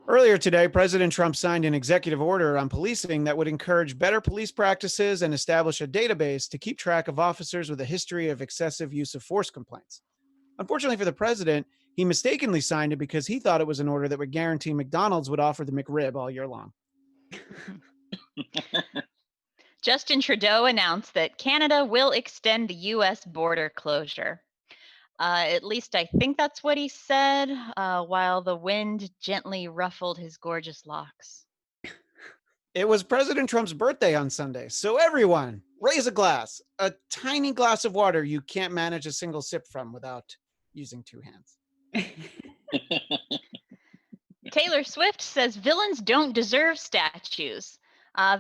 Earlier today, President Trump signed an executive order on policing that would encourage better police practices and establish a database to keep track of officers with a history of excessive use of force complaints. Unfortunately for the president, he mistakenly signed it because he thought it was an order that would guarantee McDonald's would offer the McRib all year long. Justin Trudeau announced that Canada will extend the U.S. border closure. At least I think that's what he said, while the wind gently ruffled his gorgeous locks. It was President Trump's birthday on Sunday, so everyone, raise a glass, a tiny glass of water you can't manage a single sip from without using two hands. Taylor Swift says villains don't deserve statues,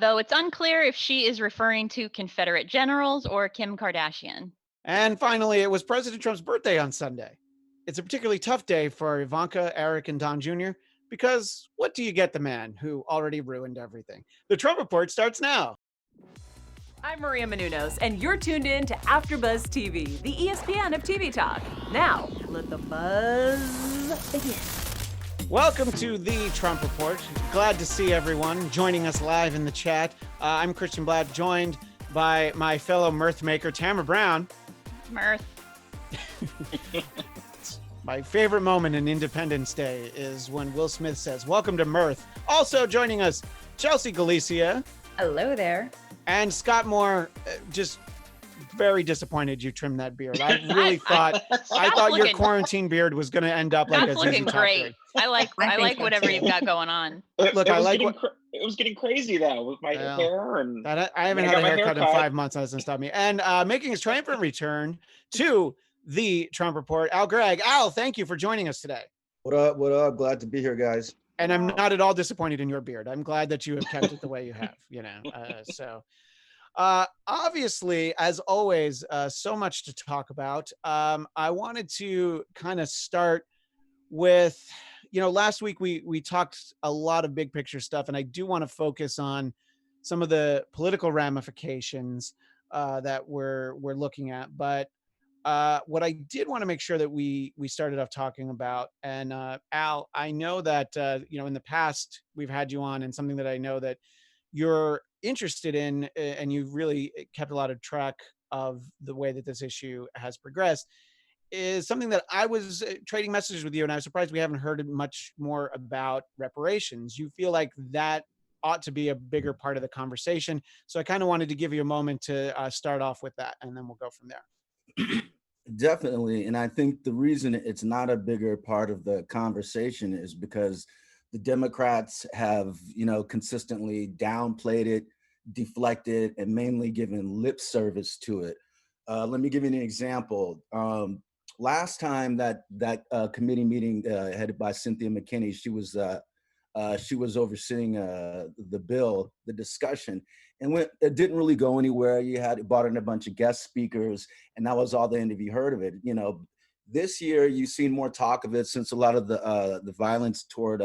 though it's unclear if she is referring to Confederate generals or Kim Kardashian. And finally, it was President Trump's birthday on Sunday. It's a particularly tough day for Ivanka, Eric, and Don Jr. because what do you get the man who already ruined everything? The Trump Report starts now. I'm Maria Menounos, and you're tuned in to AfterBuzz TV, the ESPN of TV talk. Now, let the buzz begin. Welcome to the Trump Report. Glad to see everyone joining us live in the chat. I'm Christian Blatt, joined by my fellow mirth maker, Tamara Brown. Mirth. My favorite moment in Independence Day is when Will Smith says, "Welcome to Mirth." Also joining us, Chelsea Galicia. Hello there. And Scott Moore, just very disappointed you trimmed that beard. I really thought your quarantine beard was going to end up like a looking great. I like whatever you've got going on. Look, it was getting crazy though with my hair and I haven't had a haircut in 5 months. That doesn't stop me. And making his triumphant return to the Trump Report, Al Gregg. Al, thank you for joining us today. What up? What up? Glad to be here, guys. And I'm not at all disappointed in your beard. I'm glad that you have kept it the way you have, obviously, as always, so much to talk about. I wanted to kind of start with, last week we talked a lot of big picture stuff, and I do want to focus on some of the political ramifications that we're looking at. But what I did want to make sure that we started off talking about, and Al, I know that in the past we've had you on, and something that I know that you're interested in, and you've really kept a lot of track of the way that this issue has progressed, is something that I was trading messages with you, and I was surprised we haven't heard much more about reparations. You feel like that ought to be a bigger part of the conversation. So I kind of wanted to give you a moment to start off with that, and then we'll go from there. Definitely. And I think the reason it's not a bigger part of the conversation is because the Democrats have, consistently downplayed it, deflected, and mainly given lip service to it. Let me give you an example. Last time that committee meeting headed by Cynthia McKinney, she was overseeing the bill, the discussion, and it didn't really go anywhere. You brought in a bunch of guest speakers, and that was all the end of you heard of it. This year you've seen more talk of it since a lot of the violence toward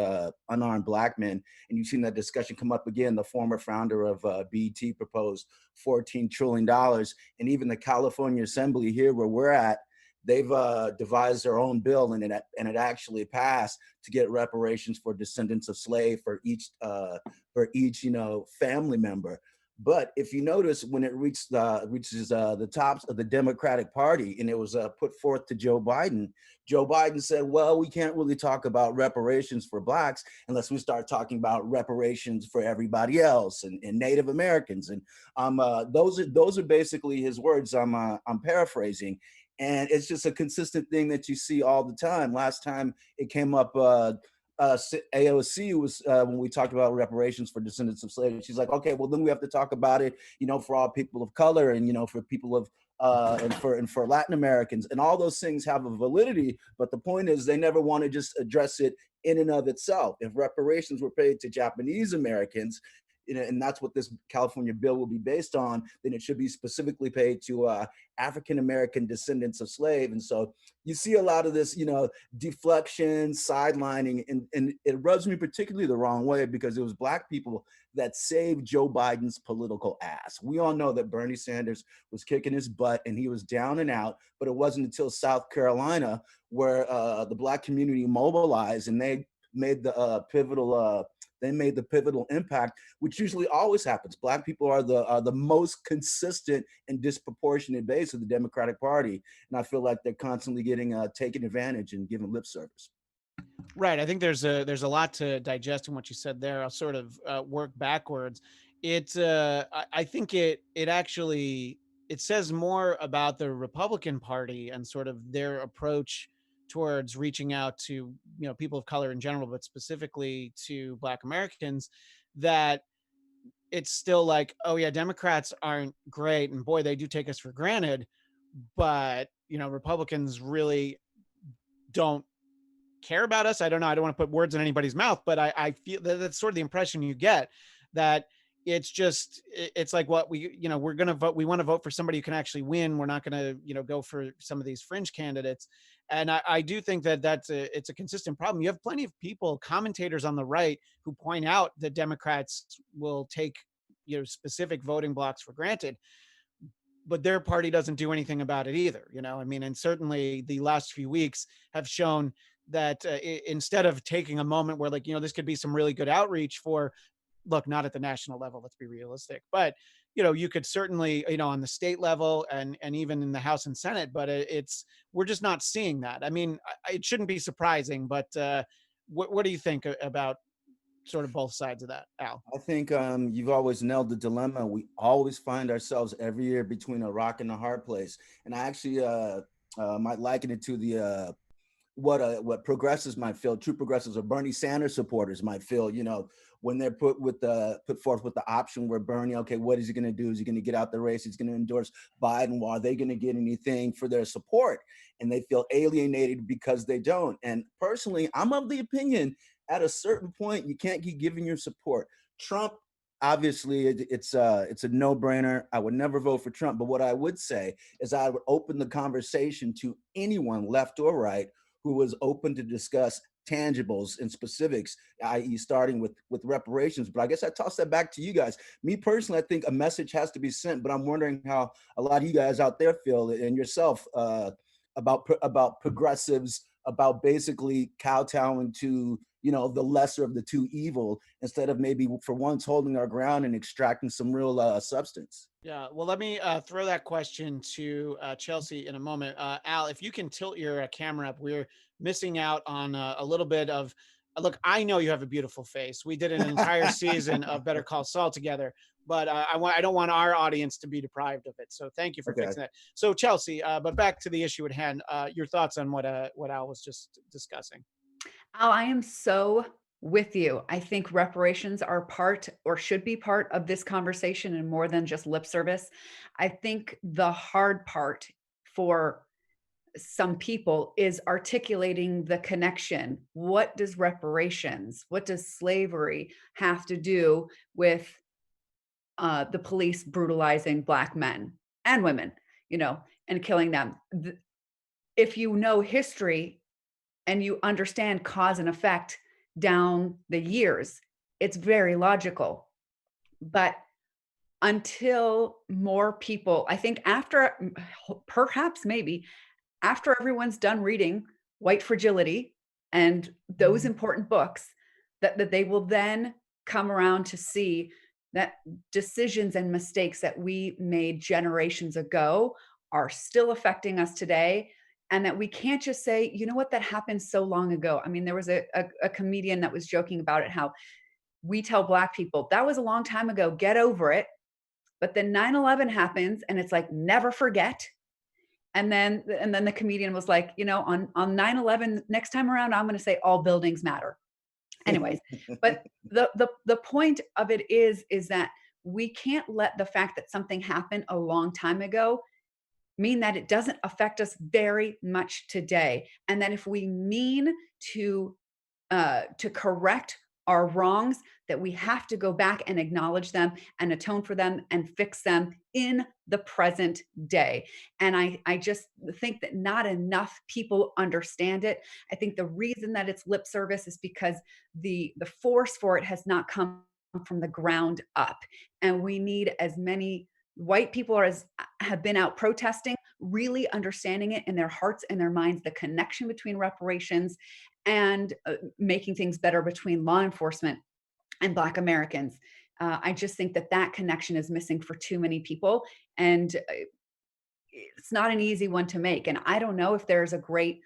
unarmed Black men, and you've seen that discussion come up again. The former founder of BET proposed $14 trillion, and even the California Assembly here, where we're at, they've devised their own bill, and it actually passed to get reparations for descendants of slave for each family member. But if you notice, when it reaches the tops of the Democratic Party, and it was put forth to Joe Biden said, well, we can't really talk about reparations for Blacks unless we start talking about reparations for everybody else and Native Americans. And those are basically his words. I'm paraphrasing. And it's just a consistent thing that you see all the time. Last time it came up, AOC was when we talked about reparations for descendants of slaves. She's like, okay, well then we have to talk about it, for all people of color, and for people of and for Latin Americans, and all those things have a validity. But the point is, they never want to just address it in and of itself. If reparations were paid to Japanese Americans, and that's what this California bill will be based on, then it should be specifically paid to African-American descendants of slaves. And so you see a lot of this, deflection, sidelining, and it rubs me particularly the wrong way because it was Black people that saved Joe Biden's political ass. We all know that Bernie Sanders was kicking his butt and he was down and out, but it wasn't until South Carolina where the Black community mobilized and they made the pivotal impact, which usually always happens. Black people are the most consistent and disproportionate base of the Democratic Party, and I feel like they're constantly getting taken advantage and given lip service. Right. I think there's a lot to digest in what you said there. I'll sort of work backwards. I think it actually it says more about the Republican Party and sort of their approach towards reaching out to people of color in general, but specifically to Black Americans, that it's still like, oh yeah, Democrats aren't great, and boy, they do take us for granted, but Republicans really don't care about us. I don't know. I don't want to put words in anybody's mouth, but I feel that that's sort of the impression you get, that it's like what we're going to vote. We want to vote for somebody who can actually win. We're not going to, go for some of these fringe candidates. And I do think that it's a consistent problem. You have plenty of people, commentators on the right, who point out that Democrats will take, specific voting blocks for granted, but their party doesn't do anything about it either. I mean, and certainly the last few weeks have shown that instead of taking a moment where, like, this could be some really good outreach for, look, not at the national level, let's be realistic, but you could certainly, on the state level and even in the House and Senate, but we're just not seeing that. I mean, it shouldn't be surprising, but what do you think about sort of both sides of that, Al? I think you've always nailed the dilemma. We always find ourselves every year between a rock and a hard place. And I actually might liken it to the what progressives might feel, true progressives or Bernie Sanders supporters might feel, when they're put forth with the option where Bernie, okay, what is he going to do? Is he going to get out the race? He's going to endorse Biden. Well, are they going to get anything for their support? And they feel alienated because they don't. And personally, I'm of the opinion, at a certain point, you can't keep giving your support. Trump, obviously, it's a no-brainer. I would never vote for Trump. But what I would say is I would open the conversation to anyone, left or right, who was open to discuss tangibles and specifics, i.e. starting with reparations. But I guess I toss that back to you guys. Me personally, I think a message has to be sent, but I'm wondering how a lot of you guys out there feel, and yourself, about progressives, about basically kowtowing to, the lesser of the two evil, instead of maybe for once holding our ground and extracting some real substance. Yeah, well, let me throw that question to Chelsea in a moment. Al, if you can tilt your camera up, we're missing out on a little bit of. Look, I know you have a beautiful face. We did an entire season of Better Call Saul together, but I don't want our audience to be deprived of it. So thank you for fixing that. So Chelsea, but back to the issue at hand. Your thoughts on what Al was just discussing? Oh, I am so with you. I think reparations are part or should be part of this conversation and more than just lip service. I think the hard part for some people is articulating the connection. What does reparations, what does slavery have to do with the police brutalizing Black men and women, and killing them? If you know history and you understand cause and effect down the years, it's very logical. But until more people, I think perhaps maybe after everyone's done reading White Fragility and those important books, that they will then come around to see that decisions and mistakes that we made generations ago are still affecting us today. And that we can't just say, you know what, that happened so long ago. I mean, there was a comedian that was joking about it, how we tell Black people, that was a long time ago, get over it. But then 9/11 happens and it's like, never forget. And then the comedian was like, on 9/11, next time around, I'm going to say all buildings matter. Anyways, but the point of it is that we can't let the fact that something happened a long time ago mean that it doesn't affect us very much today. And that if we mean to correct our wrongs, that we have to go back and acknowledge them and atone for them and fix them in the present day. And I just think that not enough people understand it. I think the reason that it's lip service is because the force for it has not come from the ground up. And we need as many white people as have been out protesting, really understanding it in their hearts and their minds, the connection between reparations and making things better between law enforcement and Black Americans. I just think that that connection is missing for too many people, and it's not an easy one to make. And I don't know if there's a great,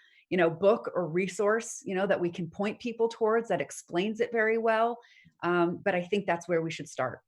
book or resource, that we can point people towards that explains it very well. But I think that's where we should start.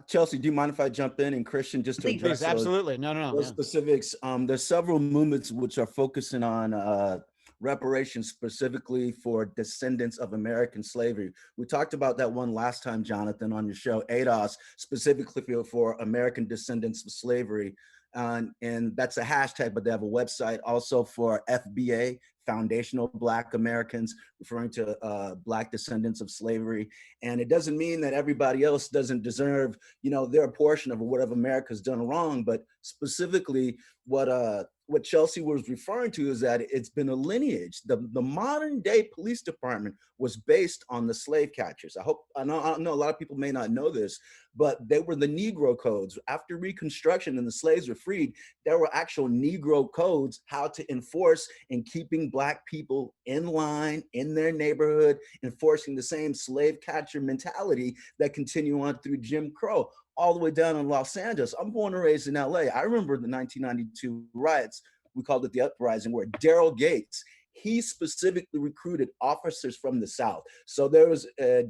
Chelsea, do you mind if I jump in, and Christian, just to Please. address Please, absolutely. No. those Yeah. specifics? There's several movements which are focusing on reparations specifically for descendants of American slavery. We talked about that one last time, Jonathan, on your show, ADOS, specifically for American descendants of slavery. And that's a hashtag, but they have a website also for FBA, Foundational Black Americans, referring to Black descendants of slavery. And it doesn't mean that everybody else doesn't deserve, their portion of whatever America's done wrong, but specifically what Chelsea was referring to is that it's been a lineage. The modern day police department was based on the slave catchers. I know a lot of people may not know this, but they were the Negro codes. After Reconstruction and the slaves were freed, there were actual Negro codes how to enforce and keeping Black people in line in their neighborhood, enforcing the same slave catcher mentality that continue on through Jim Crow all the way down in Los Angeles. I'm born and raised in LA. I remember the 1992 riots. We called it the uprising, where Daryl Gates, he specifically recruited officers from the South. So there's a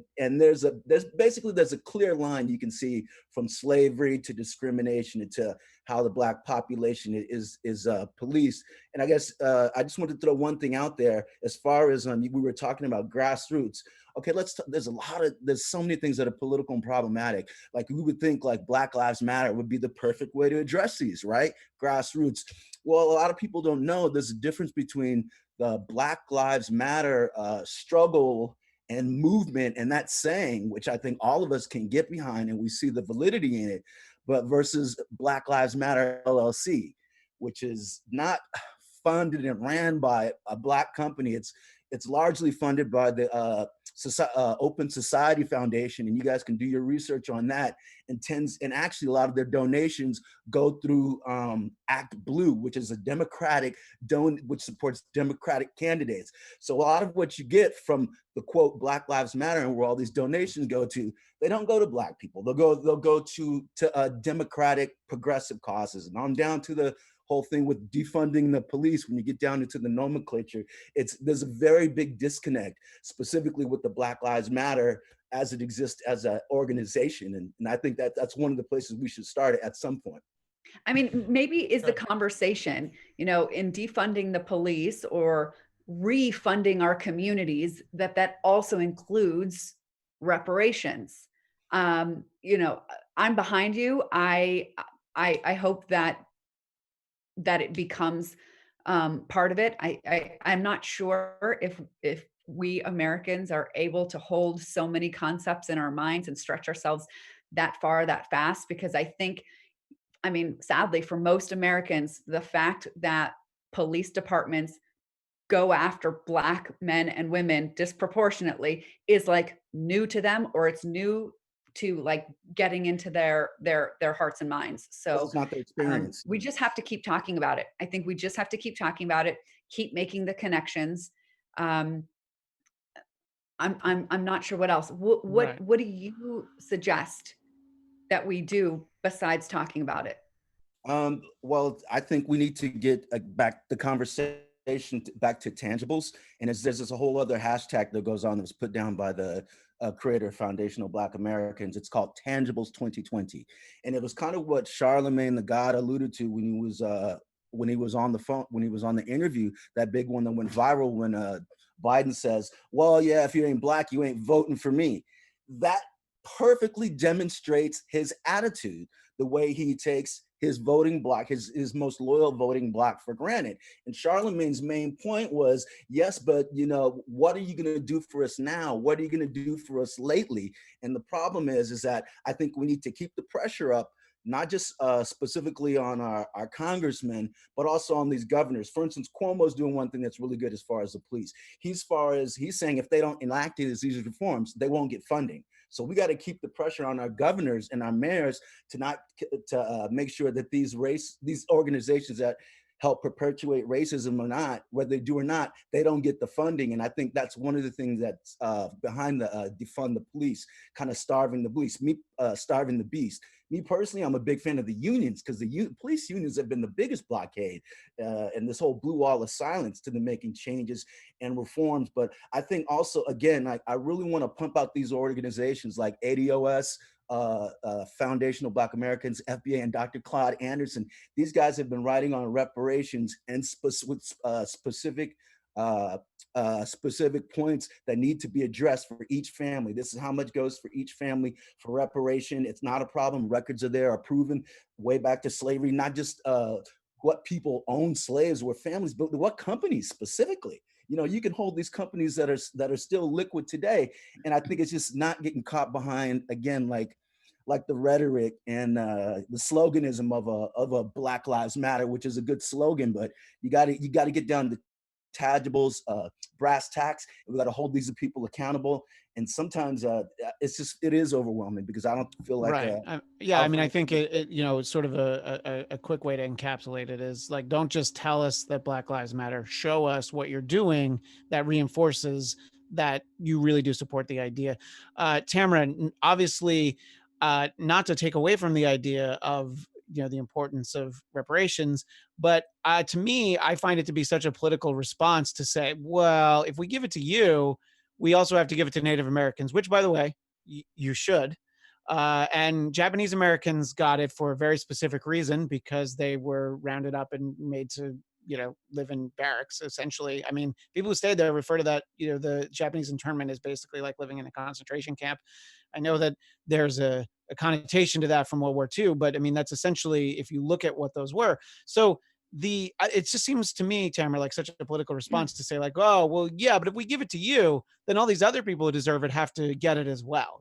clear line you can see from slavery to discrimination to how the Black population is policed. And I guess I just want to throw one thing out there as far as we were talking about grassroots. Okay, there's so many things that are political and problematic. Like we would think like Black Lives Matter would be the perfect way to address these, right? Grassroots. Well, a lot of people don't know there's a difference between the Black Lives Matter struggle and movement and that saying, which I think all of us can get behind and we see the validity in it, but versus Black Lives Matter LLC, which is not funded and ran by a Black company. It's largely funded by the Open Society Foundation, and you guys can do your research on that. And actually a lot of their donations go through Act Blue, which is a Democratic which supports Democratic candidates. So a lot of what you get from the quote Black Lives Matter and where all these donations go to, they don't go to Black people. They'll go to Democratic progressive causes. And on down to the whole thing with defunding the police, when you get down into the nomenclature, there's a very big disconnect, specifically with the Black Lives Matter as it exists as an organization. And I think that's one of the places we should start at some point. I mean, maybe is the conversation, in defunding the police or refunding our communities, that also includes reparations. I'm behind you. I hope that it becomes part of it. I'm not sure if we Americans are able to hold so many concepts in our minds and stretch ourselves that far, that fast, because sadly, for most Americans, the fact that police departments go after Black men and women disproportionately is like new to them, or it's new to like getting into their hearts and minds. So it's not their experience. We just have to keep talking about it. I think we just have to keep talking about it, keep making the connections. I'm not sure what else. What do you suggest that we do besides talking about it? Well, I think we need to get back the conversation back to tangibles. And there's a whole other hashtag that goes on that was put down by the creator of Foundational Black Americans. It's called Tangibles 2020. And it was kind of what Charlemagne the God alluded to when he was on the phone, when he was on the interview, that big one that went viral when Biden says, well, yeah, if you ain't Black, you ain't voting for me. That perfectly demonstrates his attitude, the way he takes his voting bloc, his most loyal voting bloc for granted. And Charlemagne's main point was, yes, but what are you going to do for us now? What are you going to do for us lately? And the problem is that I think we need to keep the pressure up, not just specifically on our congressmen, but also on these governors. For instance, Cuomo's doing one thing that's really good as far as the police. He's saying if they don't enact these reforms, they won't get funding. So we got to keep the pressure on our governors and our mayors to make sure that these organizations that help perpetuate racism or not, whether they do or not, they don't get the funding. And I think that's one of the things that's behind the defund the police, kind of starving the police, starving the beast. Me personally, I'm a big fan of the unions, because the police unions have been the biggest blockade and this whole blue wall of silence to the making changes and reforms. But I think also, again, I really want to pump out these organizations like ADOS, Foundational Black Americans, FBA, and Dr. Claude Anderson. These guys have been writing on reparations and specific points that need to be addressed for each family. This is how much goes for each family for reparation. It's not a problem. Records are there, are proven way back to slavery, not just what people owned slaves were families, but what companies specifically. You know, you can hold these companies that are still liquid today. And I think it's just not getting caught behind, again, like the rhetoric and the sloganism of a Black Lives Matter, which is a good slogan, but you got to get down to tangibles, brass tacks. We got to hold these people accountable. And sometimes it is overwhelming, because I don't feel like right. Yeah, I mean, I think it's sort of a quick way to encapsulate it is like, don't just tell us that Black Lives Matter, show us what you're doing that reinforces that you really do support the idea. Tamara, obviously, not to take away from the idea of the importance of reparations, but to me, I find it to be such a political response to say, well, if we give it to you, we also have to give it to Native Americans, which, by the way, you should. And Japanese Americans got it for a very specific reason, because they were rounded up and made to live in barracks, essentially. I mean, people who stayed there refer to that, the Japanese internment is basically like living in a concentration camp. I know that there's a connotation to that from World War II, but I mean, that's essentially, if you look at what those were. So it just seems to me, Tamara, like such a political response to say like, oh, well, yeah, but if we give it to you, then all these other people who deserve it have to get it as well,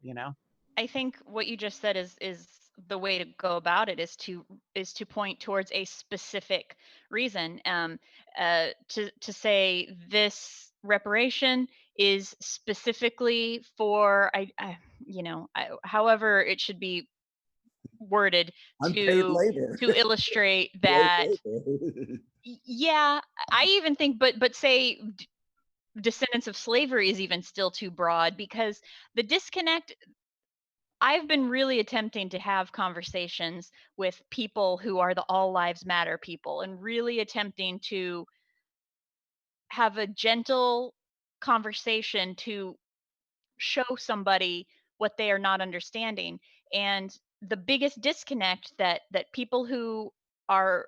I think what you just said is the way to go about it, is to point towards a specific reason. To say this reparation is specifically for however it should be worded, unpaid labor. to illustrate that. Yeah, I even think, but say descendants of slavery is even still too broad, because the disconnect. I've been really attempting to have conversations with people who are the all lives matter people, and really attempting to have a gentle conversation to show somebody what they are not understanding. And the biggest disconnect that people who are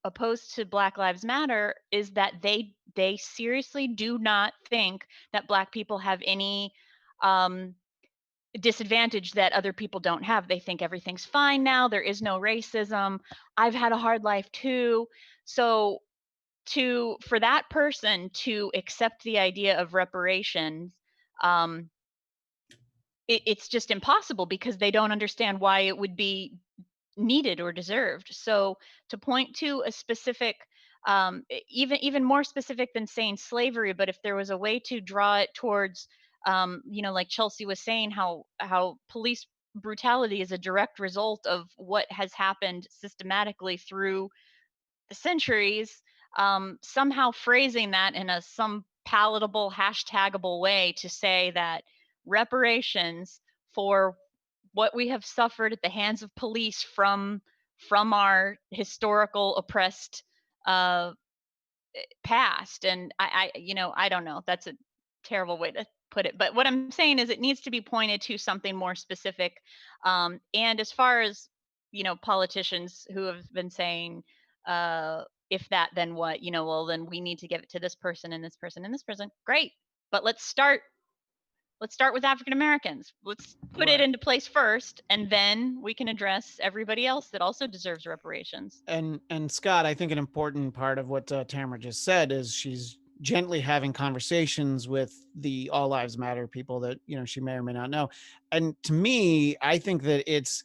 opposed to Black Lives Matter is that they seriously do not think that Black people have any disadvantage that other people don't have. They think everything's fine now. There is no racism. I've had a hard life too. So for that person to accept the idea of reparations, um, it's just impossible, because they don't understand why it would be needed or deserved. So to point to a specific, even more specific than saying slavery, but if there was a way to draw it towards, like Chelsea was saying, how police brutality is a direct result of what has happened systematically through the centuries, somehow phrasing that in some palatable, hashtagable way to say that reparations for what we have suffered at the hands of police from our historical oppressed uh past. And I don't know, that's a terrible way to put it, but what I'm saying is it needs to be pointed to something more specific. And as far as politicians who have been saying, if that then what, well, then we need to give it to this person and this person and this person, great, but let's start with African Americans. Let's put it into place first, and then we can address everybody else that also deserves reparations. And Scott, I think an important part of what Tamara just said is she's gently having conversations with the All Lives Matter people that she may or may not know. And to me, I think that it's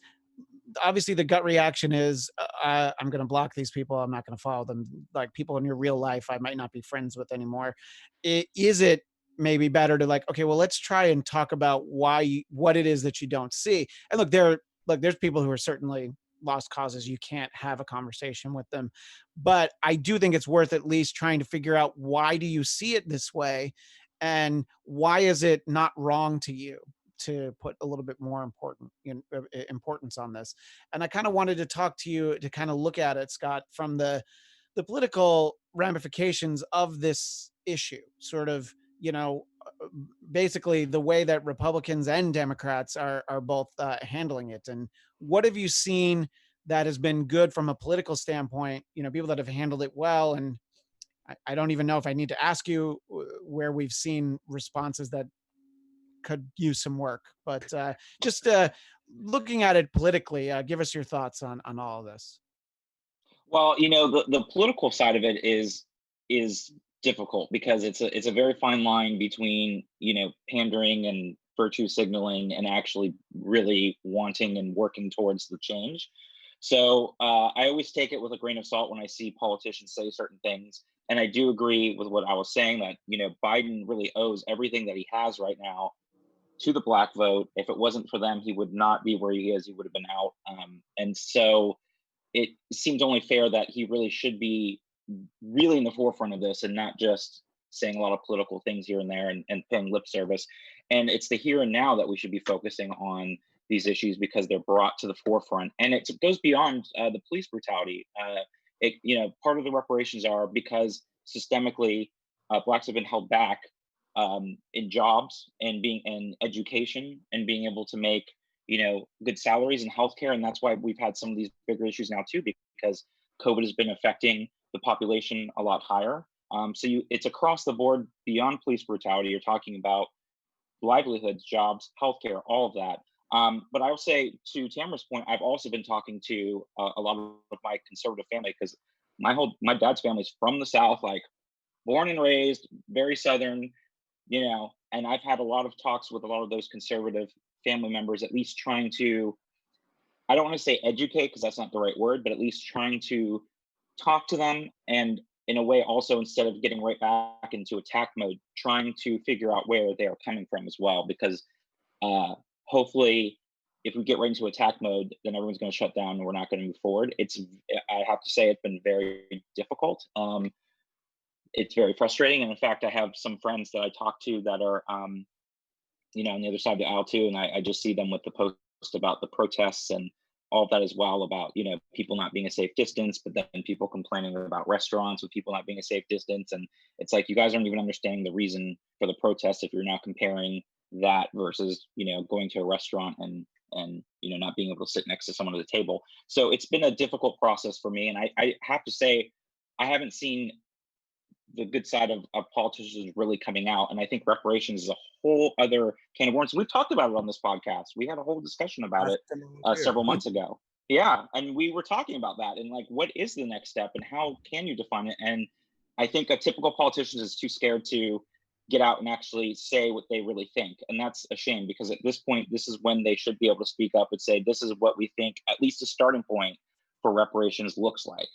obviously the gut reaction is I'm going to block these people. I'm not going to follow them. Like, people in your real life, I might not be friends with anymore. Is it maybe better to like, okay, well, let's try and talk about what it is that you don't see? And look, there's people who are certainly lost causes, you can't have a conversation with them. But I do think it's worth at least trying to figure out, why do you see it this way? And why is it not wrong to you to put a little bit more importance on this? And I kind of wanted to talk to you to kind of look at it, Scott, from the political ramifications of this issue, sort of, basically the way that Republicans and Democrats are both handling it. And what have you seen that has been good from a political standpoint? People that have handled it well. And I don't even know if I need to ask you where we've seen responses that could use some work, but just looking at it politically, give us your thoughts on all of this. Well, the political side of it is difficult because it's a very fine line between, pandering and virtue signaling and actually really wanting and working towards the change. So I always take it with a grain of salt when I see politicians say certain things. And I do agree with what I was saying, that, Biden really owes everything that he has right now to the Black vote. If it wasn't for them, he would not be where he is. He would have been out. And so it seems only fair that he really should be really in the forefront of this and not just saying a lot of political things here and there and paying lip service. And it's the here and now that we should be focusing on these issues because they're brought to the forefront. And it goes beyond the police brutality. Part of the reparations are because systemically Blacks have been held back in jobs and being in education and being able to make good salaries and healthcare. And that's why we've had some of these bigger issues now too, because COVID has been affecting the population a lot higher. It's across the board beyond police brutality. You're talking about livelihoods, jobs, healthcare, all of that. But I will say, to Tamara's point, I've also been talking to a lot of my conservative family, because my dad's family's from the South, like born and raised, very Southern, and I've had a lot of talks with a lot of those conservative family members, at least trying to, I don't want to say educate because that's not the right word, but at least trying to talk to them. And in a way, also, instead of getting right back into attack mode, trying to figure out where they are coming from as well. Because hopefully, if we get right into attack mode, then everyone's going to shut down and we're not going to move forward. I have to say, it's been very difficult. It's very frustrating. And in fact, I have some friends that I talk to that are, on the other side of the aisle too. And I just see them with the post about the protests and all of that as well, about, people not being a safe distance, but then people complaining about restaurants with people not being a safe distance. And it's like, you guys aren't even understanding the reason for the protest if you're now comparing that versus, going to a restaurant and not being able to sit next to someone at the table. So it's been a difficult process for me. And I have to say, I haven't seen the good side of politicians really coming out. And I think reparations is a whole other can of worms. We've talked about it on this podcast. We had a whole discussion about it several months ago. Yeah. And we were talking about that and like, what is the next step and how can you define it? And I think a typical politician is too scared to get out and actually say what they really think. And that's a shame, because at this point, this is when they should be able to speak up and say, this is what we think, at least a starting point for reparations looks like.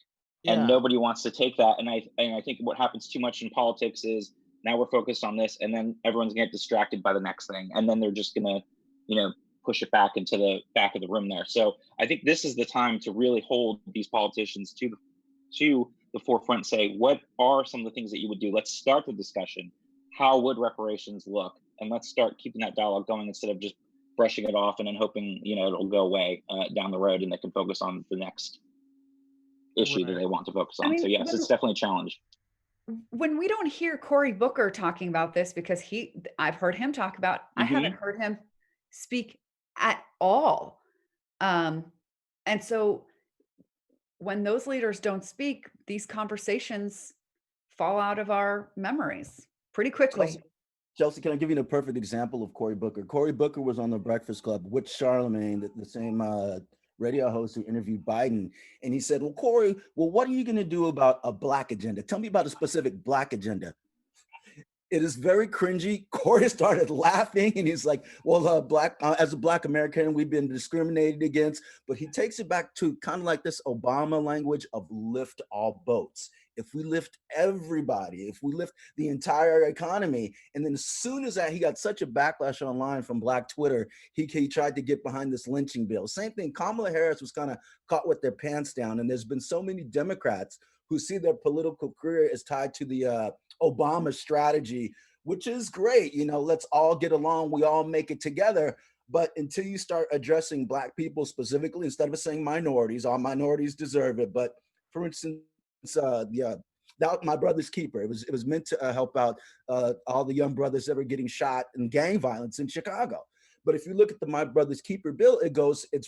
And nobody wants to take that. And I think what happens too much in politics is now we're focused on this, and then everyone's gonna get distracted by the next thing, and then they're just gonna, push it back into the back of the room there. So I think this is the time to really hold these politicians to the forefront and say, what are some of the things that you would do? Let's start the discussion. How would reparations look? And let's start keeping that dialogue going instead of just brushing it off and then hoping it'll go away down the road and they can focus on the next issue that they want to focus on. So yes, it's definitely a challenge. When we don't hear Cory Booker talking about this, because I've heard him talk about, I haven't heard him speak at all. And so when those leaders don't speak, these conversations fall out of our memories pretty quickly. Chelsea, can I give you a perfect example of Cory Booker? Cory Booker was on the Breakfast Club with Charlemagne, the same radio host who interviewed Biden. And he said, well, Cory, what are you going to do about a Black agenda? Tell me about a specific Black agenda. It is very cringy. Cory started laughing and he's like, well, as a Black American, we've been discriminated against. But he takes it back to kind of like this Obama language of lift all boats. if we lift everybody, if we lift the entire economy. And then as soon as that, he got such a backlash online from Black Twitter, he tried to get behind this lynching bill. Same thing, Kamala Harris was kind of caught with their pants down. And there's been so many Democrats who see their political career as tied to the Obama strategy, which is great. You know, let's all get along, we all make it together. But until you start addressing Black people specifically, instead of saying minorities, all minorities deserve it. But for instance, that My Brother's Keeper, it was meant to help out all the young brothers that were getting shot in gang violence in Chicago. But if you look at the My Brother's Keeper bill, it's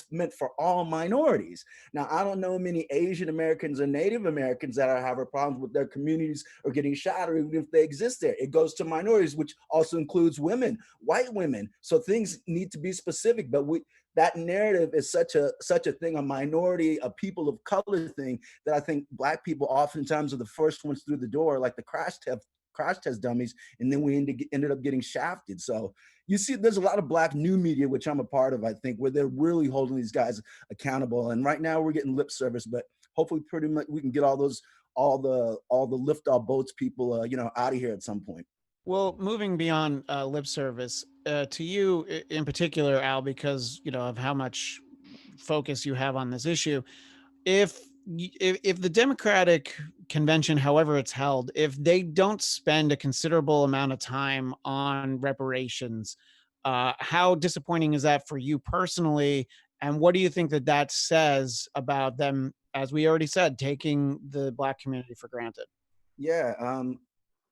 meant for all minorities. Now, I don't know many Asian Americans or Native Americans that are having problems with their communities or getting shot, or even if they exist there. It goes to minorities, which also includes women, white women. So things need to be specific, but that narrative is such a thing, a minority, a people of color thing, that I think Black people oftentimes are the first ones through the door, like the crash test dummies, and then we ended up getting shafted. So you see, there's a lot of Black new media, which I'm a part of, I think, where they're really holding these guys accountable. And right now we're getting lip service, but hopefully pretty much we can get all the lift our boats people, out of here at some point. Well, moving beyond lip service, to you in particular, Al, because of how much focus you have on this issue, if the Democratic convention, however it's held, if they don't spend a considerable amount of time on reparations, how disappointing is that for you personally? And what do you think that says about them, as we already said, taking the Black community for granted? Yeah,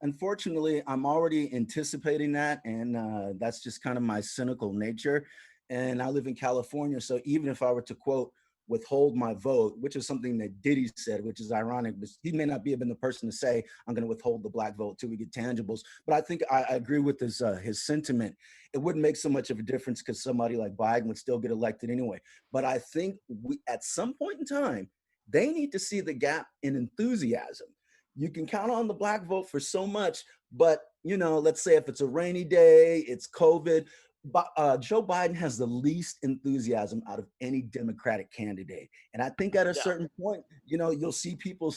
unfortunately, I'm already anticipating that, and that's just kind of my cynical nature. And I live in California, so even if I were to quote withhold my vote, which is something that Diddy said, which is ironic, but he may not be even the person to say I'm going to withhold the Black vote till we get tangibles. But I think I agree with his sentiment. It wouldn't make so much of a difference because somebody like Biden would still get elected anyway. But I think at some point in time, they need to see the gap in enthusiasm. You can count on the Black vote for so much, but let's say if it's a rainy day, it's COVID, but Joe Biden has the least enthusiasm out of any Democratic candidate. And I think at a certain point, you'll see people,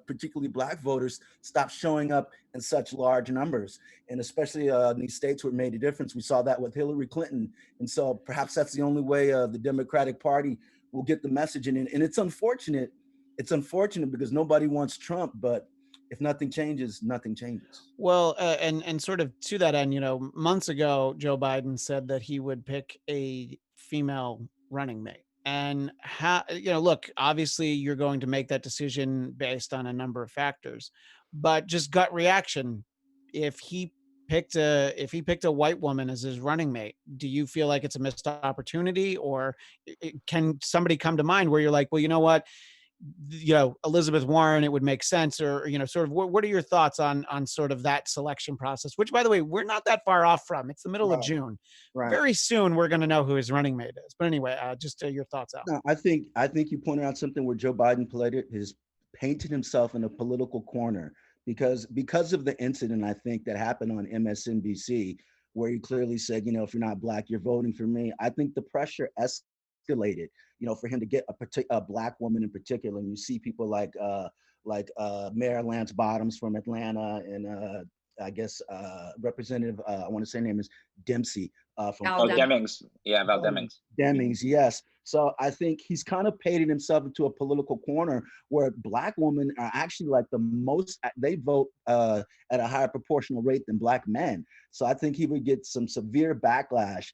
particularly Black voters, stop showing up in such large numbers. And especially in these states where it made a difference. We saw that with Hillary Clinton. And so perhaps that's the only way the Democratic Party will get the message. And it's unfortunate. It's unfortunate because nobody wants Trump, but if nothing changes, nothing changes. Well, and sort of to that end, months ago, Joe Biden said that he would pick a female running mate. And look, obviously you're going to make that decision based on a number of factors, but just gut reaction. If he picked a white woman as his running mate, do you feel like it's a missed opportunity, or can somebody come to mind where you're like, well, you know what? Elizabeth Warren, it would make sense, or sort of what are your thoughts on sort of that selection process, which, by the way, we're not that far off from. It's the middle of June. Right. Very soon we're going to know who his running mate is. But anyway, just your thoughts out. No, I think you pointed out something where Joe Biden has painted himself in a political corner because of the incident, I think, that happened on MSNBC, where he clearly said, if you're not Black, you're voting for me. I think the pressure escalated, for him to get a Black woman in particular. And you see people like Mayor Lance Bottoms from Atlanta, and I guess Representative, I want to say her name is Dempsey from Demings. Yeah, Val Demings. Demings, yes. So I think he's kind of painted himself into a political corner where Black women are actually like they vote at a higher proportional rate than Black men. So I think he would get some severe backlash,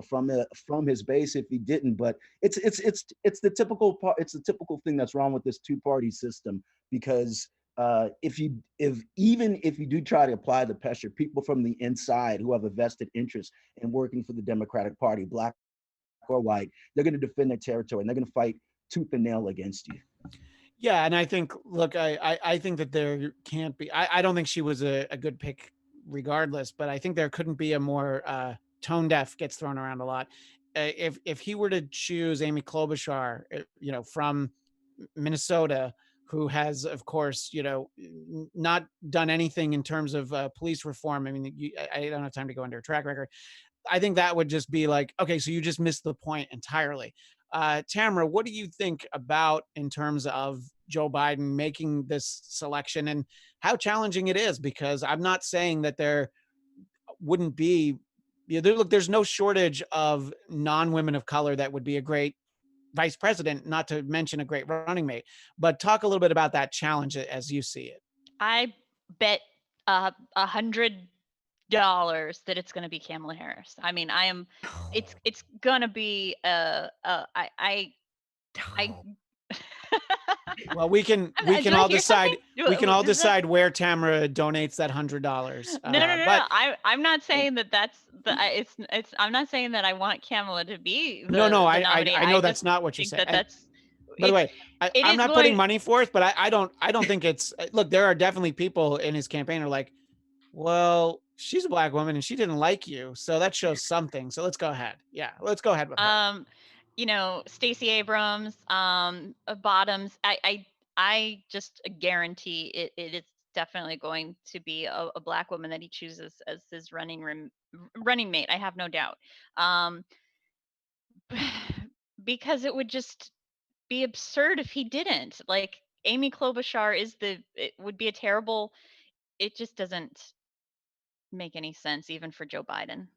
from his base if he didn't. But it's the typical part. It's the typical thing that's wrong with this two-party system, because if you do try to apply the pressure, people from the inside who have a vested interest in working for the Democratic Party, Black or white, they're going to defend their territory, and they're going to fight tooth and nail against you. Yeah, and I think, look, I think that there can't be. I don't think she was a good pick, regardless. But I think there couldn't be a more tone deaf, gets thrown around a lot. If he were to choose Amy Klobuchar, from Minnesota, who has, of course, not done anything in terms of police reform. I mean, I don't have time to go into her track record. I think that would just be like, okay, so you just missed the point entirely. Tamara, what do you think about in terms of Joe Biden making this selection and how challenging it is? Because I'm not saying that there wouldn't be, look, there's no shortage of non-women of color that would be a great vice president, not to mention a great running mate. But talk a little bit about that challenge as you see it. I bet $100 that it's going to be Kamala Harris. I mean, it's going to be I Well, we can Did I all hear decide. something? We can all Is that- decide where Tamara donates that $100. No, no, no, no, But no. I'm not saying that that's the. It's. I'm not saying that I want Kamala to be no, the I nominee. know I that's just not what you're think saying. that that's. By the It's. way, It I'm is not putting going. money forth, but I don't think it's, look, there are definitely people in his campaign who are like, well, she's a black woman and she didn't like you, so that shows something. So let's go ahead. Yeah, let's go ahead with her. Stacey Abrams, Bottoms. I just guarantee it is definitely going to be a black woman that he chooses as his running mate. I have no doubt. Because it would just be absurd if he didn't. Like Amy Klobuchar it would be a terrible. It just doesn't make any sense, even for Joe Biden.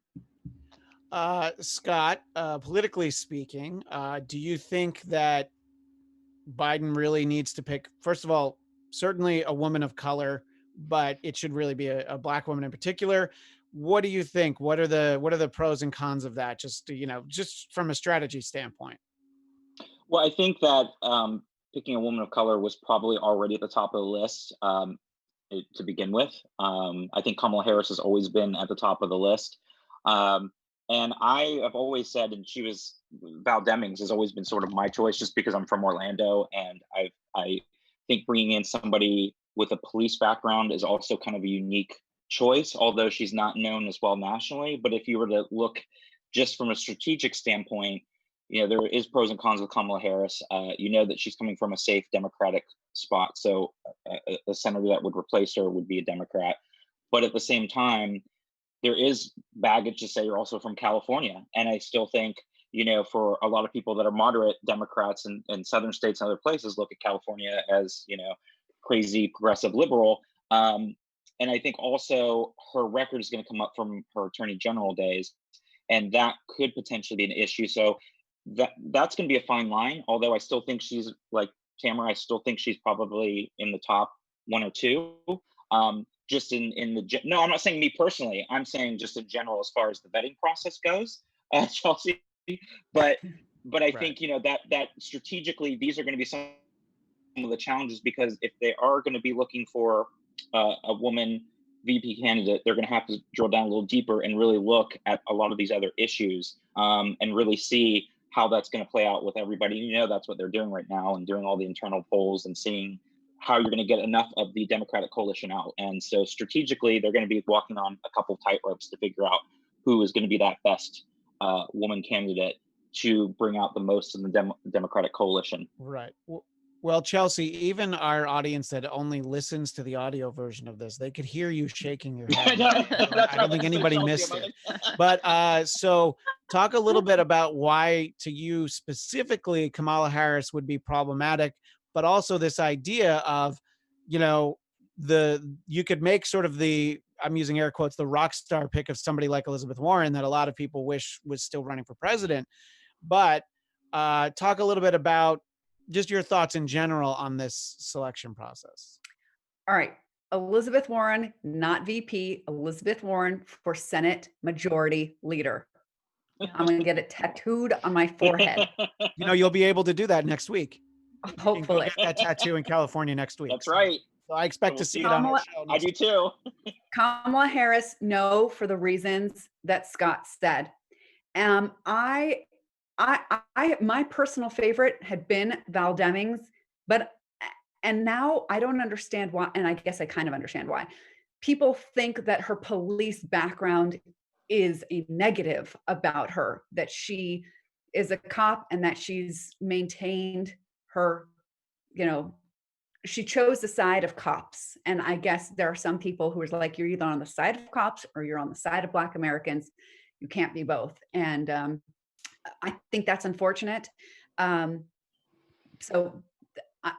Scott, politically speaking, do you think that Biden really needs to pick, first of all, certainly a woman of color, but it should really be a black woman in particular? What do you think? What are the pros and cons of that? Just from a strategy standpoint. Well, I think that picking a woman of color was probably already at the top of the list to begin with. I think Kamala Harris has always been at the top of the list. And I have always said, and Val Demings has always been sort of my choice just because I'm from Orlando. And I think bringing in somebody with a police background is also kind of a unique choice, although she's not known as well nationally. But if you were to look just from a strategic standpoint, there is pros and cons with Kamala Harris. That she's coming from a safe Democratic spot. So a senator that would replace her would be a Democrat. But at the same time, there is baggage to say you're also from California. And I still think, for a lot of people that are moderate Democrats in southern states and other places, look at California as, crazy progressive liberal. And I think also her record is going to come up from her attorney general days. And that could potentially be an issue. So that's going to be a fine line. Although I still think she's like Tamara, I still think she's probably in the top one or two. Just no, I'm not saying me personally. I'm saying just in general as far as the vetting process goes, Chelsea. But I think that strategically these are going to be some of the challenges, because if they are going to be looking for a woman VP candidate, they're going to have to drill down a little deeper and really look at a lot of these other issues and really see how that's going to play out with everybody. That's what they're doing right now, and doing all the internal polls and seeing how you're going to get enough of the Democratic coalition out. And so strategically, they're going to be walking on a couple tightropes to figure out who is going to be that best woman candidate to bring out the most in the Democratic coalition. Right. Well, Chelsea, even our audience that only listens to the audio version of this, they could hear you shaking your head. I don't think anybody missed it. But so talk a little bit about why, to you specifically, Kamala Harris would be problematic, but also this idea of, you could make sort of I'm using air quotes, the rock star pick of somebody like Elizabeth Warren that a lot of people wish was still running for president. But talk a little bit about just your thoughts in general on this selection process. All right. Elizabeth Warren, not VP, Elizabeth Warren for Senate Majority Leader. I'm going to get it tattooed on my forehead. You'll be able to do that next week. Hopefully. You can go get that tattoo in California next week. That's right. So I expect to see it on our show. I do too. Kamala Harris, no, for the reasons that Scott said. My personal favorite had been Val Demings, and now I don't understand why, and I guess I kind of understand why. People think that her police background is a negative about her, that she is a cop and that she's maintained her, she chose the side of cops. And I guess there are some people who are like, you're either on the side of cops or you're on the side of Black Americans. You can't be both. And I think that's unfortunate. So I,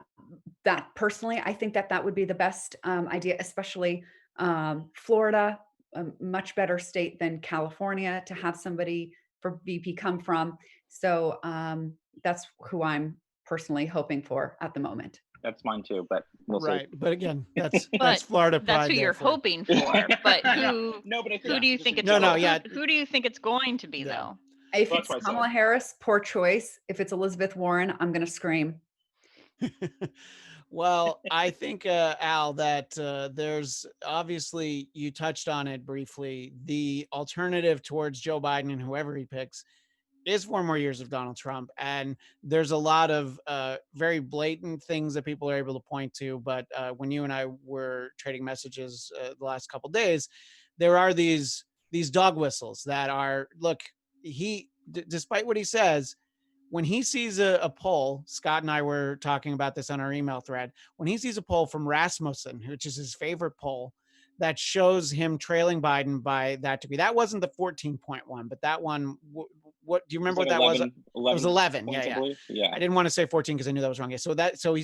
that personally, I think that would be the best idea, especially Florida, a much better state than California to have somebody for VP come from. So that's who I'm personally hoping for at the moment. That's mine too, but we'll Right. see. But again, that's But Florida that's pride who there you're for you. hoping for. But No, but I think who do you this think is it's No, no, general. yeah. who do you think it's going to be Yeah. though? If That's it's what I said. Kamala Harris, poor choice. If it's Elizabeth Warren, I'm going to scream. Well, I think, Al, that there's obviously, you touched on it briefly, the alternative towards Joe Biden and whoever he picks is 4 more years of Donald Trump. And there's a lot of very blatant things that people are able to point to. But when you and I were trading messages the last couple of days, there are these dog whistles that are, look, despite what he says, when he sees a poll, Scott and I were talking about this on our email thread, when he sees a poll from Rasmussen, which is his favorite poll, that shows him trailing Biden by that degree. That wasn't the 14.1, but that one, what do you remember what that was? 11, It was 11. points, I Yeah. believe. Yeah. I didn't want to say 14 because I knew that was wrong. Yeah. So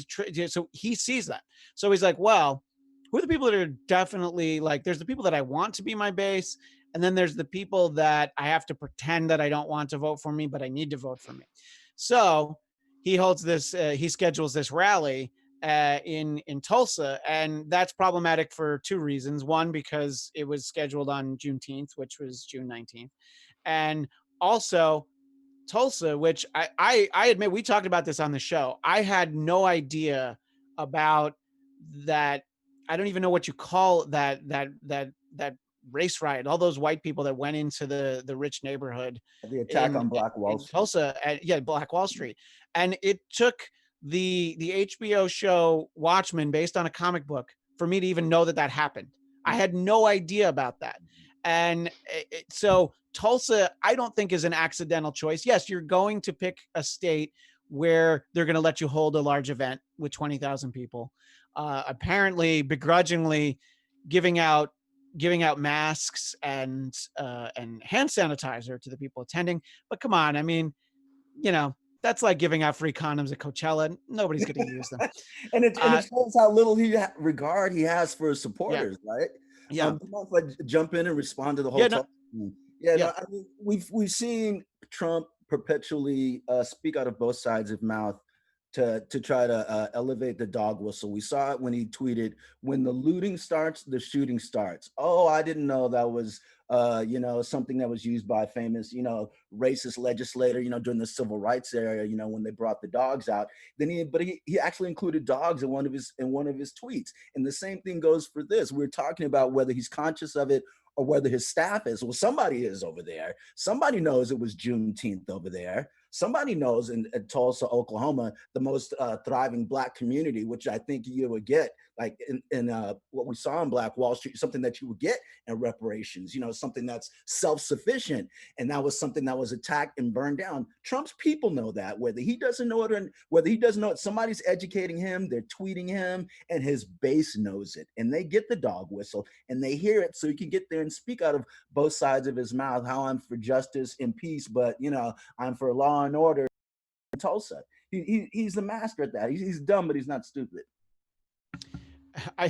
he sees that. So he's like, well, who are the people that are definitely like, there's the people that I want to be my base. And then there's the people that I have to pretend that I don't want to vote for me, but I need to vote for me. So he holds this, he schedules this rally in Tulsa, and that's problematic for 2 reasons. One, because it was scheduled on Juneteenth, which was June 19th, and also Tulsa, which I admit, we talked about this on the show. I had no idea about that. I don't even know what you call that race riot. All those white people that went into the rich neighborhood, The attack on Black Wall in Street. Tulsa, Black Wall Street, and it took the HBO show Watchmen, based on a comic book, for me to even know that happened. I had no idea about that, and so Tulsa, I don't think, is an accidental choice. Yes, you're going to pick a state where they're going to let you hold a large event with 20,000 people, apparently begrudgingly giving out masks and hand sanitizer to the people attending. But come on, I mean, that's like giving out free condoms at Coachella. Nobody's going to use them. And it shows how little regard he has for his supporters, right? Yeah. If I jump in and respond to the whole Yeah, no, no, I mean, we've seen Trump perpetually speak out of both sides of mouth to try to elevate the dog whistle. We saw it when he tweeted, "When the looting starts, the shooting starts." Oh, I didn't know that was something that was used by a famous, racist legislator, during the civil rights era, when they brought the dogs out. Then he actually included dogs in one of his tweets. And the same thing goes for this. We're talking about whether he's conscious of it or whether his staff is. Well, somebody is over there. Somebody knows it was Juneteenth over there. Somebody knows in Tulsa, Oklahoma, the most thriving Black community, which I think you would get like in what we saw in Black Wall Street, something that you would get in Reparations, something that's self-sufficient. And that was something that was attacked and burned down. Trump's people know that, whether he doesn't know it or whether he doesn't know it, somebody's educating him, they're tweeting him, and his base knows it. And they get the dog whistle and they hear it, so he can get there and speak out of both sides of his mouth, how I'm for justice and peace, but I'm for law and order in Tulsa. He's the master at that. He's dumb, but he's not stupid. I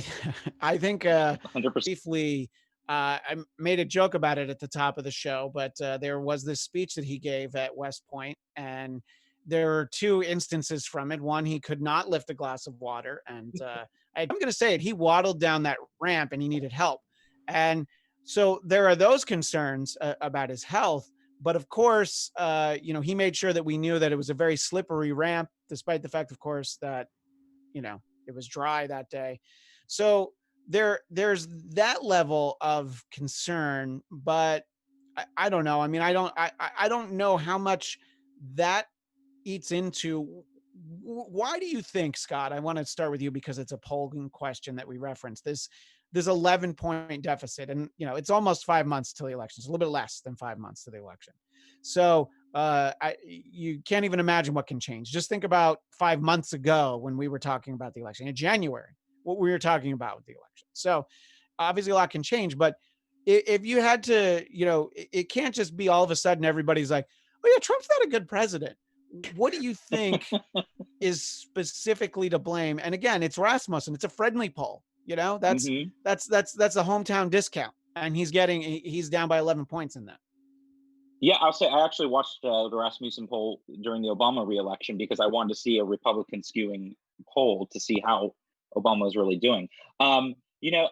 think 100%. briefly, I made a joke about it at the top of the show, but there was this speech that he gave at West Point, and there are 2 instances from it. One, he could not lift a glass of water, and I'm going to say it, he waddled down that ramp and he needed help. And so there are those concerns about his health. But of course, he made sure that we knew that it was a very slippery ramp, despite the fact, of course, that, it was dry that day. So there's that level of concern, but I don't know. I mean, I don't know how much that eats into. Why do you think, Scott? I want to start with you because it's a polling question that we referenced. This 11-point deficit, and it's almost 5 months till the election. It's a little bit less than 5 months to the election. So you can't even imagine what can change. Just think about 5 months ago when we were talking about the election in January, what we were talking about with the election. So obviously a lot can change, but if you had to, it can't just be all of a sudden everybody's like, oh yeah, Trump's not a good president. what do you think is specifically to blame? And again, it's Rasmussen. It's a friendly poll. You know, that's Mhm. a hometown discount, and he's down by 11 points in that. Yeah, I'll say I actually watched the Rasmussen poll during the Obama reelection because I wanted to see a Republican skewing poll to see how Obama was really doing. You know,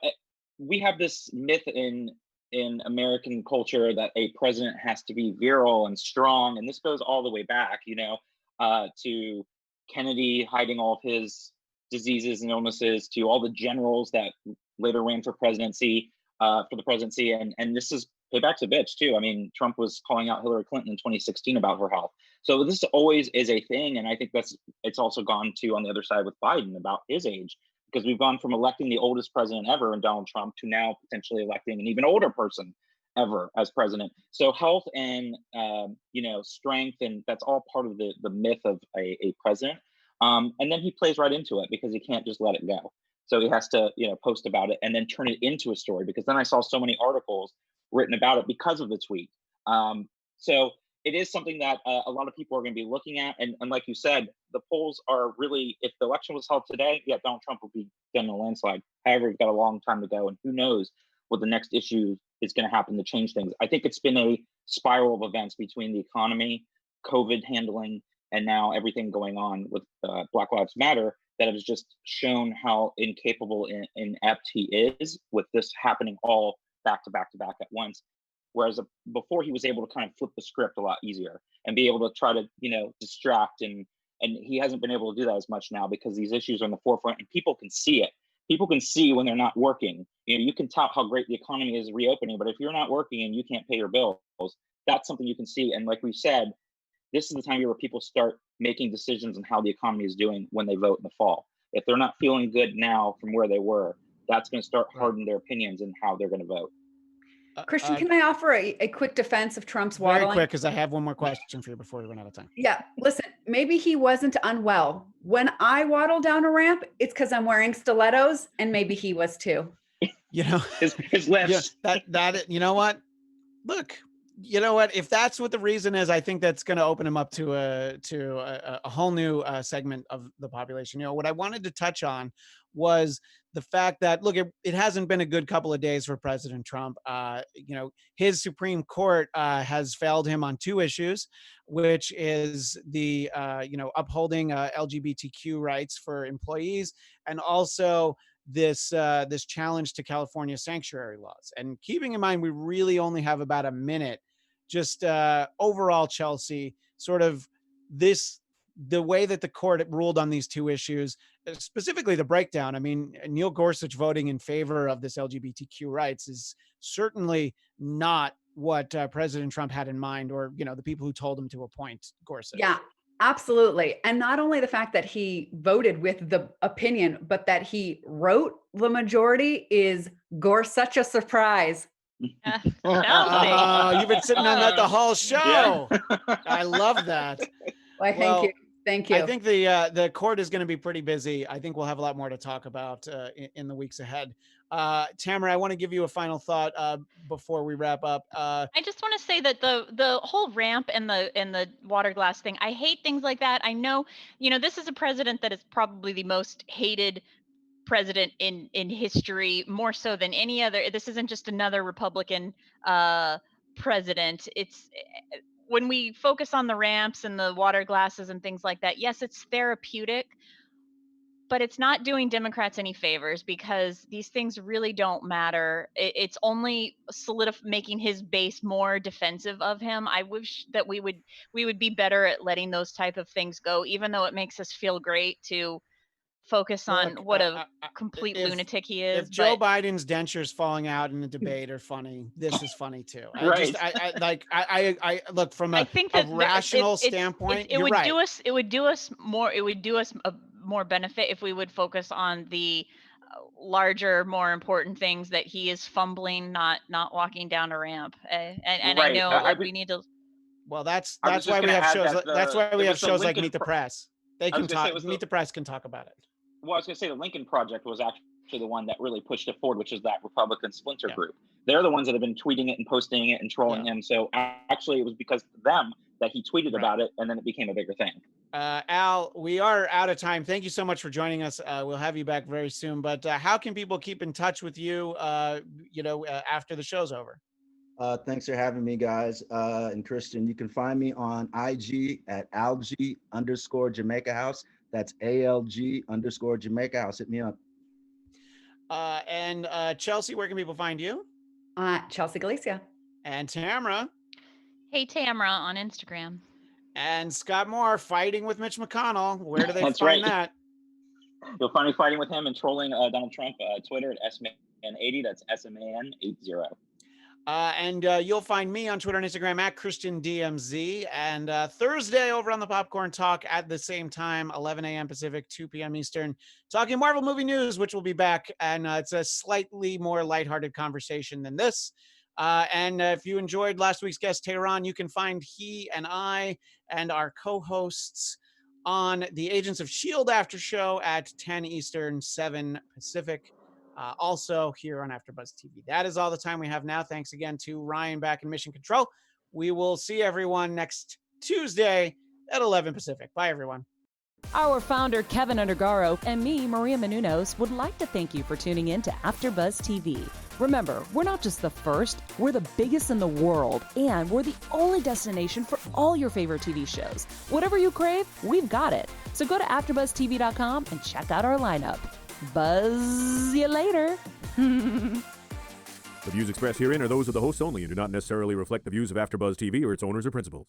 we have this myth in American culture that a president has to be virile and strong, and this goes all the way back, you know, to Kennedy hiding all of his diseases and illnesses, to all the generals that later ran for presidency, and this is payback's a bitch too. I mean, Trump was calling out Hillary Clinton in 2016 about her health. So this always is a thing, and I think it's also gone to on the other side with Biden about his age, because we've gone from electing the oldest president ever in Donald Trump to now potentially electing an even older person ever as president. So health and you know, strength, and that's all part of the myth of a president. And then he plays right into it because he can't just let it go. So he has to, you know, post about it and then turn it into a story, because then I saw so many articles written about it because of the tweet. So it is something that a lot of people are going to be looking at. And like you said, the polls are really, if the election was held today, yeah, Donald Trump would be done in a landslide. However, we've got a long time to go, and who knows what the next issue is going to happen to change things. I think it's been a spiral of events between the economy, COVID handling, and now everything going on with Black Lives Matter that has just shown how incapable and inept he is with this happening all back to back to back at once. Whereas before, he was able to kind of flip the script a lot easier and be able to try to, you know, distract, and he hasn't been able to do that as much now because these issues are in the forefront and people can see it. People can see when they're not working. You know, you can tout how great the economy is reopening, but if you're not working and you can't pay your bills, that's something you can see. And like we said, this is the time where people start making decisions on how the economy is doing when they vote in the fall. If they're not feeling good now from where they were, that's going to start hardening their opinions and how they're going to vote. Christian, can I offer a quick defense of Trump's Very waddling? quick, because I have one more question for you before we run out of time. Yeah, listen, maybe he wasn't unwell. When I waddle down a ramp, it's because I'm wearing stilettos, and maybe he was too. You know, his lifts. that you know what? Look, you know what? If that's what the reason is, I think that's going to open him up to a whole new segment of the population. You know, what I wanted to touch on was the fact that, look, it hasn't been a good couple of days for President Trump. You know, his Supreme Court has failed him on two issues, which is the you know, upholding LGBTQ rights for employees, and also this challenge to California sanctuary laws. And keeping in mind, we really only have about a minute. Just overall, Chelsea, sort of the way that the court ruled on these two issues, specifically the breakdown. I mean, Neil Gorsuch voting in favor of this LGBTQ rights is certainly not what President Trump had in mind, or, you know, the people who told him to appoint Gorsuch. Yeah, absolutely. And not only the fact that he voted with the opinion, but that he wrote the majority is such a surprise. Oh, you've been sitting on that the whole show. Yeah. I love that. Well, thank you. Thank you. I think the court is going to be pretty busy. I think we'll have a lot more to talk about in the weeks ahead. Tamara, I want to give you a final thought before we wrap up. I just want to say that the whole ramp and the water glass thing, I hate things like that. I know, you know, this is a president that is probably the most hated president in history, more so than any other. This isn't just another Republican president. It's when we focus on the ramps and the water glasses and things like that, yes, it's therapeutic, but it's not doing Democrats any favors, because these things really don't matter. It's only making his base more defensive of him. I wish that we would be better at letting those type of things go, even though it makes us feel great to focus on what a complete lunatic he is. If Joe Biden's dentures falling out in the debate are funny, this is funny too. Right. I look from a rational standpoint. It would do us more benefit if we would focus on the larger, more important things, that he is fumbling, not walking down a ramp. And right. I know we need to. Well, that's why we have shows. That's why we have shows like Meet the Press. They can talk. Meet the Press can talk about it. Well, I was going to say the Lincoln Project was actually the one that really pushed it forward, which is that Republican splinter group. They're the ones that have been tweeting it and posting it and trolling him. So actually, it was because of them that he tweeted Right. about it, and then it became a bigger thing. Al, we are out of time. Thank you so much for joining us. We'll have you back very soon. But how can people keep in touch with you, after the show's over? Thanks for having me, guys. And Christian, you can find me on IG at ALG_Jamaica House. That's ALG_Jamaica House. Hit me up. And Chelsea, where can people find you? Chelsea Galicia. And Tamara. Hey, Tamara on Instagram. And Scott Moore, Fighting with Mitch McConnell. Where do they That's find right. that? You'll find me fighting with him and trolling Donald Trump. Twitter at SMAN80. That's SMAN80. And you'll find me on Twitter and Instagram at ChristianDMZ. And Thursday over on the Popcorn Talk at the same time, 11 a.m. Pacific, 2 p.m. Eastern, talking Marvel movie news, which will be back. And it's a slightly more lighthearted conversation than this. And if you enjoyed last week's guest, Tehran, you can find he and I and our co-hosts on the Agents of S.H.I.E.L.D. after show at 10 Eastern, 7 Pacific. Also here on AfterBuzz TV. That is all the time we have now. Thanks again to Ryan back in Mission Control. We will see everyone next Tuesday at 11 Pacific. Bye, everyone. Our founder, Kevin Undergaro, and me, Maria Menounos, would like to thank you for tuning in to AfterBuzz TV. Remember, we're not just the first, we're the biggest in the world, and we're the only destination for all your favorite TV shows. Whatever you crave, we've got it. So go to AfterBuzzTV.com and check out our lineup. Buzz you later. The views expressed herein are those of the hosts only and do not necessarily reflect the views of AfterBuzz TV or its owners or principals.